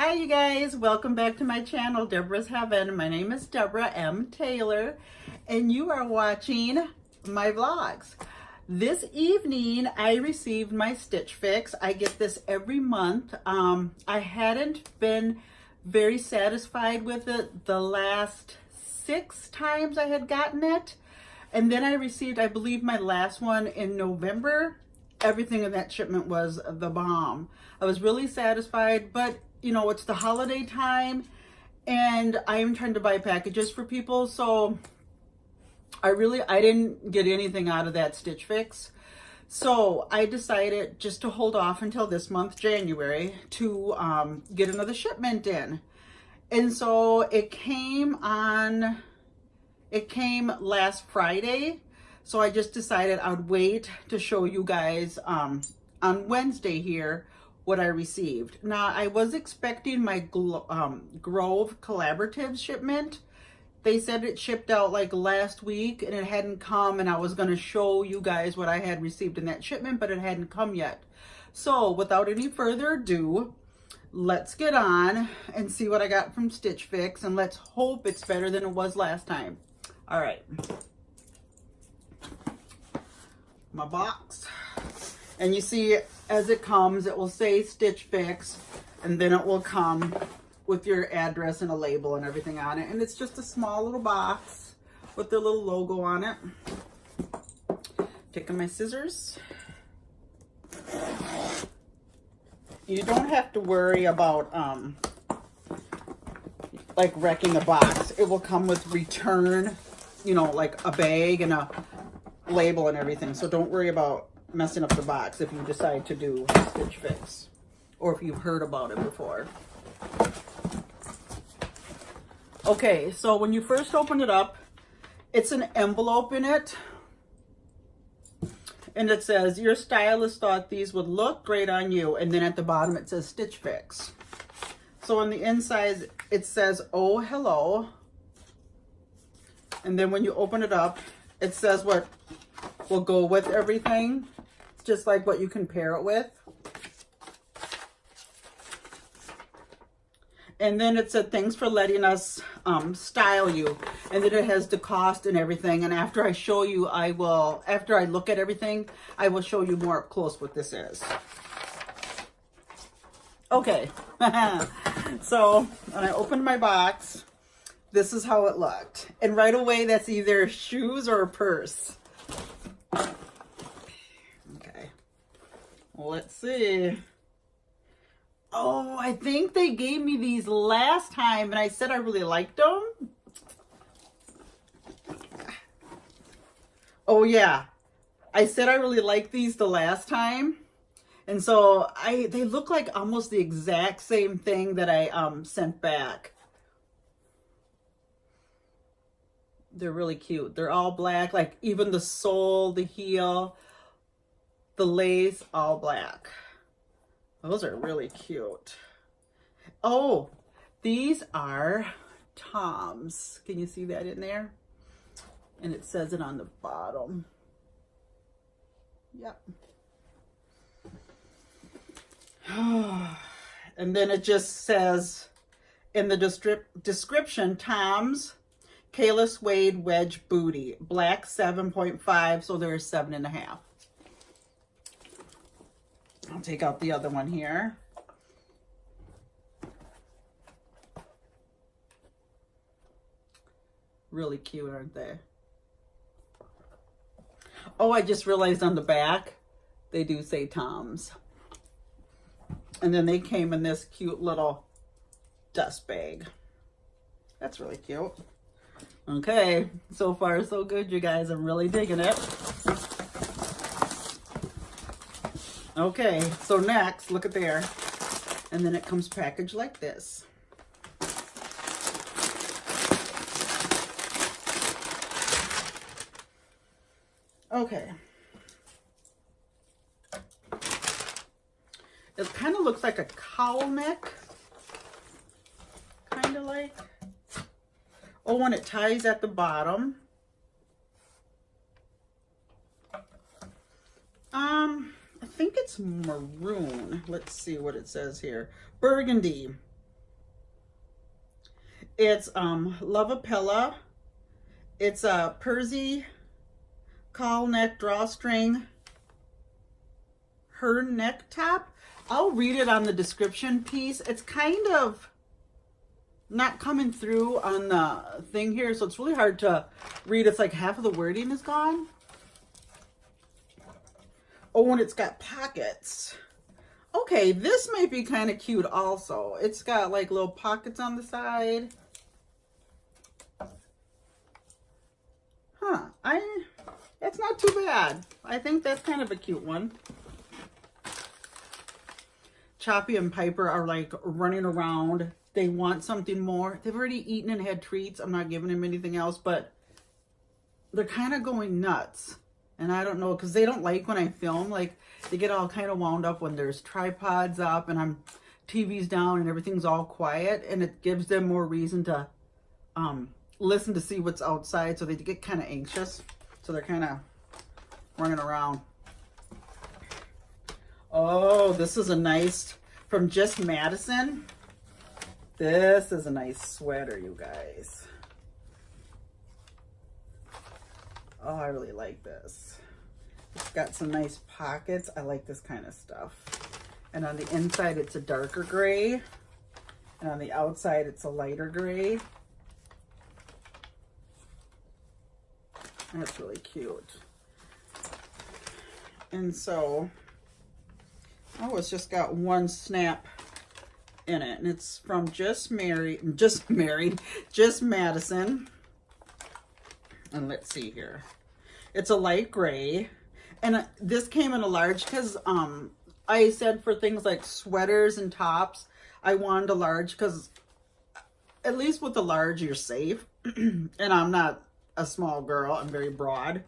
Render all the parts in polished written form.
Hi you guys, welcome back to my channel, Deborah's Heaven. My name is Deborah M. Taylor and you are watching my vlogs. This evening I received my Stitch Fix. I get this every month. I hadn't been very satisfied with it the last 6 times I had gotten it. And then I received, I believe, my last one in November. Everything in that shipment was the bomb. I was really satisfied, but you know, it's the holiday time and I am trying to buy packages for people. So I didn't get anything out of that Stitch Fix. So I decided just to hold off until this month, January, to get another shipment in. And so it came last Friday. So I just decided I'd wait to show you guys on Wednesday here what I received. Now I was expecting my Grove Collaborative shipment. They said it shipped out like last week and it hadn't come, and I was going to show you guys what I had received in that shipment, but it hadn't come yet. So without any further ado, let's get on and see what I got from Stitch Fix, and let's hope it's better than it was last time. All right. My box, and you see as it comes it will say Stitch Fix, and then it will come with your address and a label and everything on it, and it's just a small little box with the little logo on it. Taking my scissors. You don't have to worry about like wrecking the box. It will come with return, you know, like a bag and a label and everything, so don't worry about messing up the box if you decide to do Stitch Fix or if you've heard about it before. Okay, so when you first open it up, it's an envelope in it, and it says your stylist thought these would look great on you, and then at the bottom it says Stitch Fix. So on the inside it says oh hello, and then when you open it up it says what will go with everything, just like what you can pair it with. And then it said thanks for letting us style you, and then it has the cost and everything. And after I show you, after I look at everything, I will show you more up close what this is. Okay. So when I opened my box, this is how it looked, and right away that's either shoes or a purse. Okay, let's see. Oh, I think they gave me these last time and I said I really liked them. Oh yeah, I said I really liked these the last time, and so they look like almost the exact same thing that I sent back. They're really cute. They're all black, like even the sole, the heel, the lace, all black. Those are really cute. Oh, these are Tom's. Can you see that in there? And it says it on the bottom. Yep. And then it just says in the description, Tom's Kayla Suede Wedge Booty, black 7.5, so there's 7.5. I'll take out the other one here. Really cute, aren't they? Oh, I just realized on the back, they do say Tom's. And then they came in this cute little dust bag. That's really cute. Okay, so far so good, you guys. I'm really digging it. Okay, so next, look at there. And then it comes packaged like this. Okay. It kind of looks like a cowl neck. Kind of like. Oh, and it ties at the bottom. I think it's maroon. Let's see what it says here. Burgundy. It's Lovapella. It's a Percy caul neck drawstring her neck top. I'll read it on the description piece. It's kind of not coming through on the thing here, so it's really hard to read. It's like half of the wording is gone. Oh, and it's got pockets. Okay, this might be kind of cute also. It's got like little pockets on the side. Huh, that's not too bad. I think that's kind of a cute one. Choppy and Piper are like running around. They want something more. They've already eaten and had treats. I'm not giving them anything else, but they're kind of going nuts. And I don't know, because they don't like when I film. Like, they get all kind of wound up when there's tripods up and TV's down and everything's all quiet. And it gives them more reason to listen to see what's outside. So they get kind of anxious. So they're kind of running around. Oh, this is a nice, from Just Madison. This is a nice sweater, you guys. Oh, I really like this. It's got some nice pockets. I like this kind of stuff. And on the inside, it's a darker gray. And on the outside, it's a lighter gray. That's really cute. And so, oh, it's just got one snap in it. And it's from Just Madison. And let's see here. It's a light gray. And this came in a large because I said for things like sweaters and tops, I wanted a large because at least with the large, you're safe. And I'm not a small girl. I'm very broad.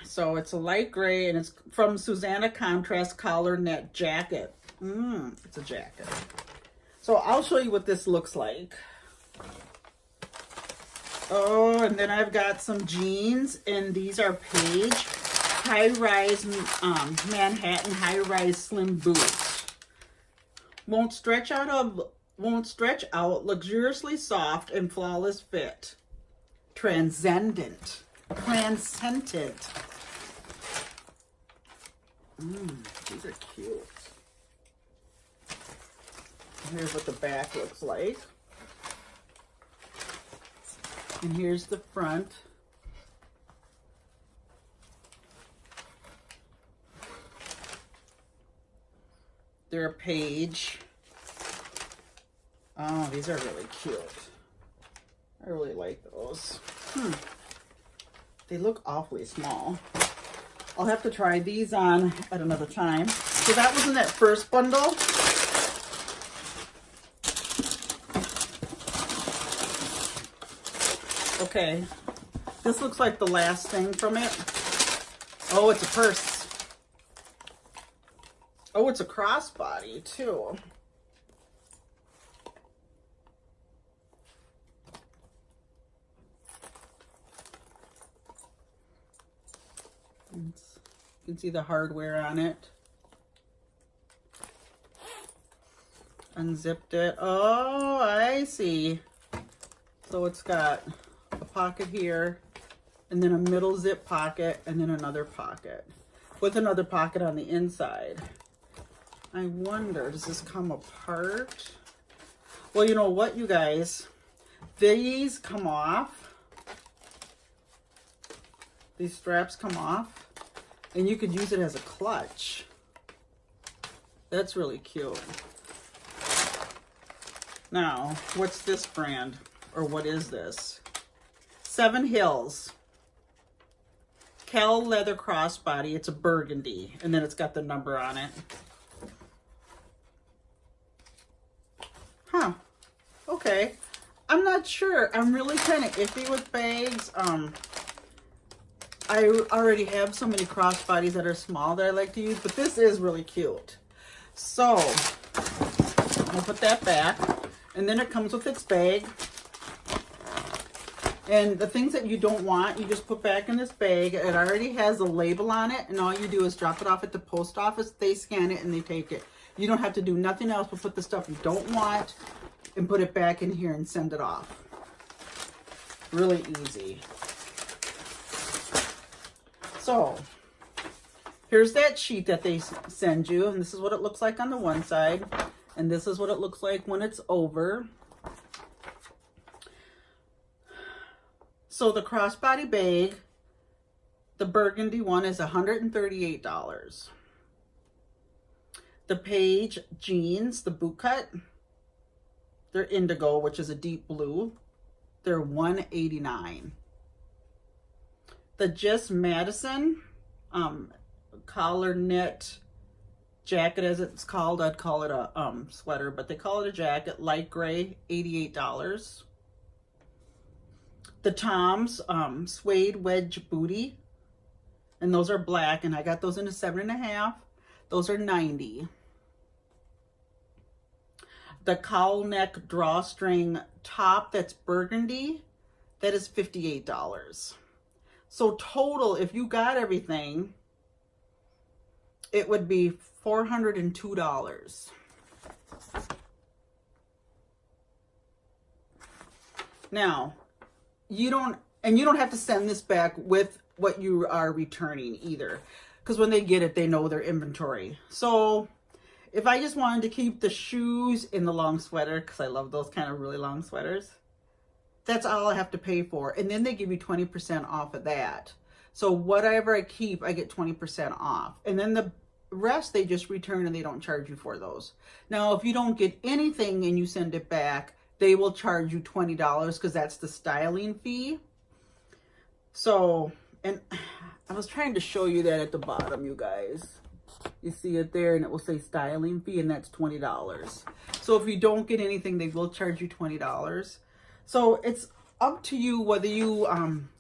So it's a light gray and it's from Susanna Contrast Collar Net Jacket. It's a jacket. So I'll show you what this looks like. Oh, and then I've got some jeans, and these are Paige high-rise Manhattan high-rise slim boots. Won't stretch out, luxuriously soft and flawless fit. Transcendent. These are cute. Here's what the back looks like. And here's the front. They're a Paige. Oh, these are really cute. I really like those. They look awfully small. I'll have to try these on at another time. So that was in that first bundle. Okay, this looks like the last thing from it. Oh, it's a purse. Oh, it's a crossbody too. You can see the hardware on it. Unzipped it. Oh, I see. So it's got a pocket here, and then a middle zip pocket, and then another pocket with another pocket on the inside. I wonder, does this come apart? Well, you know what, you guys? These come off. These straps come off, and you could use it as a clutch. That's really cute. Now, what's this brand? Or what is this? Seven Hills. Cal leather crossbody. It's a burgundy. And then it's got the number on it. Huh. Okay. I'm not sure. I'm really kind of iffy with bags. I already have so many crossbodies that are small that I like to use. But this is really cute. So, I'll put that back. And then it comes with its bag. And the things that you don't want, you just put back in this bag. It already has a label on it, and all you do is drop it off at the post office. They scan it and they take it. You don't have to do nothing else but put the stuff you don't want and put it back in here and send it off. Really easy. So here's that sheet that they send you, and this is what it looks like on the one side, and this is what it looks like when it's over. So the crossbody bag, the burgundy one, is $138. The Paige jeans, the boot cut, they're indigo, which is a deep blue. They're $189. The Just Madison collar knit jacket, as it's called. I'd call it a sweater, but they call it a jacket. Light gray, $88. The Tom's suede wedge booty, and those are black, and I got those in a 7.5. Those are $90. The cowl neck drawstring top, that's burgundy, that is $58. So total, if you got everything, it would be $402. Now, you don't have to send this back with what you are returning either, because when they get it, they know their inventory. So if I just wanted to keep the shoes in the long sweater, because I love those kind of really long sweaters, that's all I have to pay for. And then they give you 20% off of that. So whatever I keep, I get 20% off. And then the rest, they just return and they don't charge you for those. Now, if you don't get anything and you send it back, they will charge you $20 because that's the styling fee. So, and I was trying to show you that at the bottom, you guys. You see it there, and it will say styling fee, and that's $20. So if you don't get anything, they will charge you $20. So it's up to you whether you,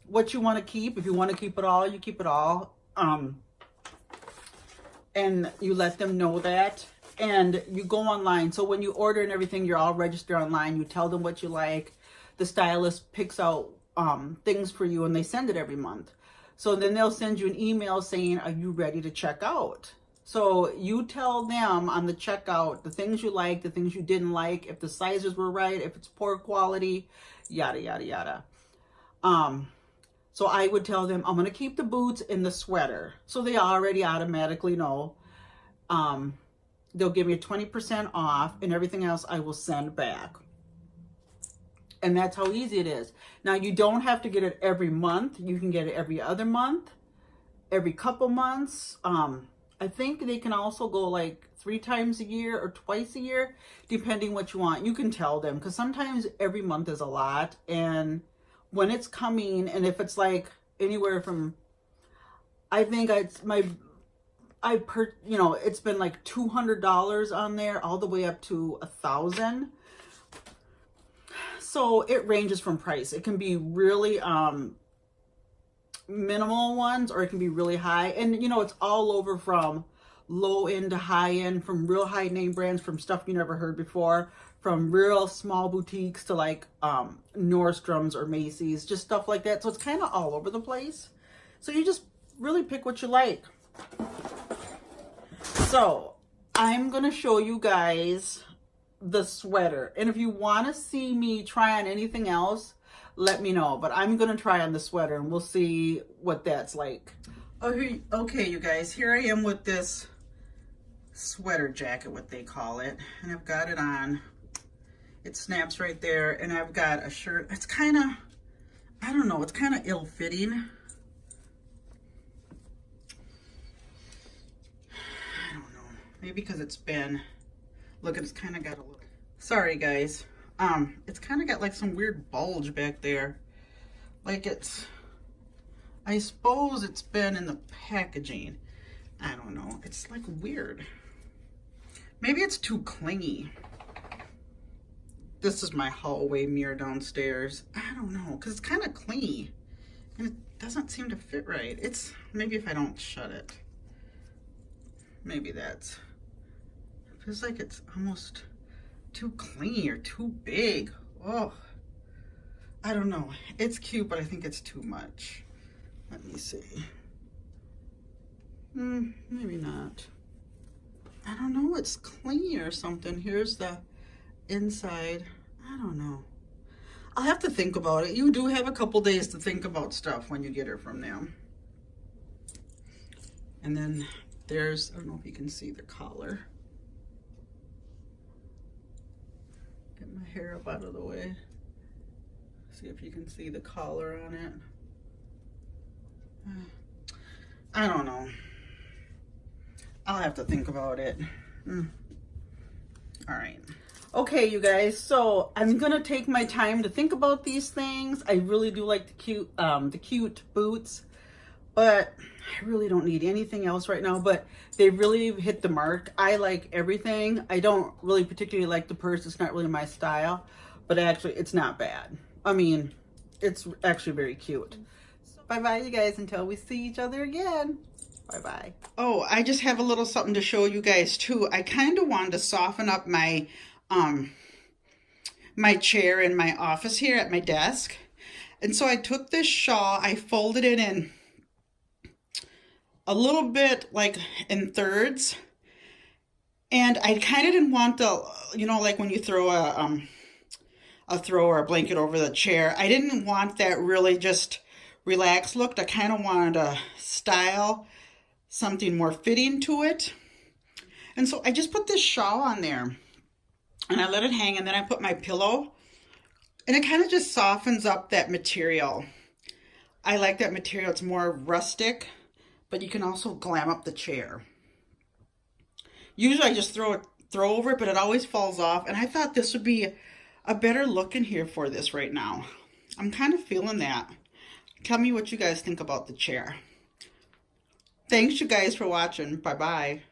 what you want to keep. If you want to keep it all, you keep it all. And you let them know that. And you go online. So when you order and everything, you're all registered online. You tell them what you like. The stylist picks out things for you, and they send it every month. So then they'll send you an email saying, are you ready to check out? So you tell them on the checkout the things you like, the things you didn't like, if the sizes were right, if it's poor quality, yada, yada, yada. So I would tell them, I'm going to keep the boots and the sweater. So they already automatically know. They'll give me a 20% off, and everything else I will send back. And that's how easy it is. Now, you don't have to get it every month. You can get it every other month, every couple months. I think they can also go like 3 times a year or twice a year, depending what you want. You can tell them, because sometimes every month is a lot. And when it's coming, and if it's like anywhere from, I think it's it's been like $200 on there all the way up to $1,000. So it ranges from price. It can be really minimal ones, or it can be really high. And it's all over from low end to high end, from real high name brands, from stuff you never heard before, from real small boutiques to like Nordstrom's or Macy's, just stuff like that. So it's kind of all over the place. So you just really pick what you like. So I'm going to show you guys the sweater. And if you want to see me try on anything else, let me know. But I'm going to try on the sweater, and we'll see what that's like. Okay, you guys, here I am with this sweater jacket, what they call it. And I've got it on. It snaps right there. And I've got a shirt. It's kind of, I don't know, it's kind of ill-fitting. I don't know. Maybe because it's been, look, it's kind of got a little, sorry guys. It's kind of got like some weird bulge back there. Like it's, I suppose it's been in the packaging. I don't know. It's like weird. Maybe it's too clingy. This is my hallway mirror downstairs. I don't know, because it's kind of clingy. And it doesn't seem to fit right. It's, maybe if I don't shut it. Maybe that's, it feels like it's almost too clingy or too big. Oh, I don't know. It's cute, but I think it's too much. Let me see. Maybe not. I don't know, it's clean or something. Here's the inside. I don't know. I'll have to think about it. You do have a couple days to think about stuff when you get her from them. And then there's, I don't know if you can see the collar. Get my hair up out of the way. See if you can see the collar on it. I don't know. I'll have to think about it. All right. Okay, you guys, so I'm gonna take my time to think about these things. I really do like the cute boots, but I really don't need anything else right now, but they really hit the mark. I like everything. I don't really particularly like the purse. It's not really my style, but actually it's not bad. I mean, it's actually very cute. Bye-bye, you guys, until we see each other again. Bye-bye. Oh, I just have a little something to show you guys too. I kind of wanted to soften up my my chair in my office here at my desk. And so I took this shawl, I folded it in a little bit like in thirds. And I kind of didn't want the, you know, like when you throw a throw or a blanket over the chair. I didn't want that really just relaxed look. I kind of wanted to style something more fitting to it. And so I just put this shawl on there and I let it hang, and then I put my pillow, and it kind of just softens up that material. I like that material. It's more rustic, but you can also glam up the chair. Usually I just throw over it, but it always falls off, and I thought this would be a better look in here for this right now. I'm kind of feeling that. Tell me what you guys think about the chair. Thanks you guys for watching. Bye-bye.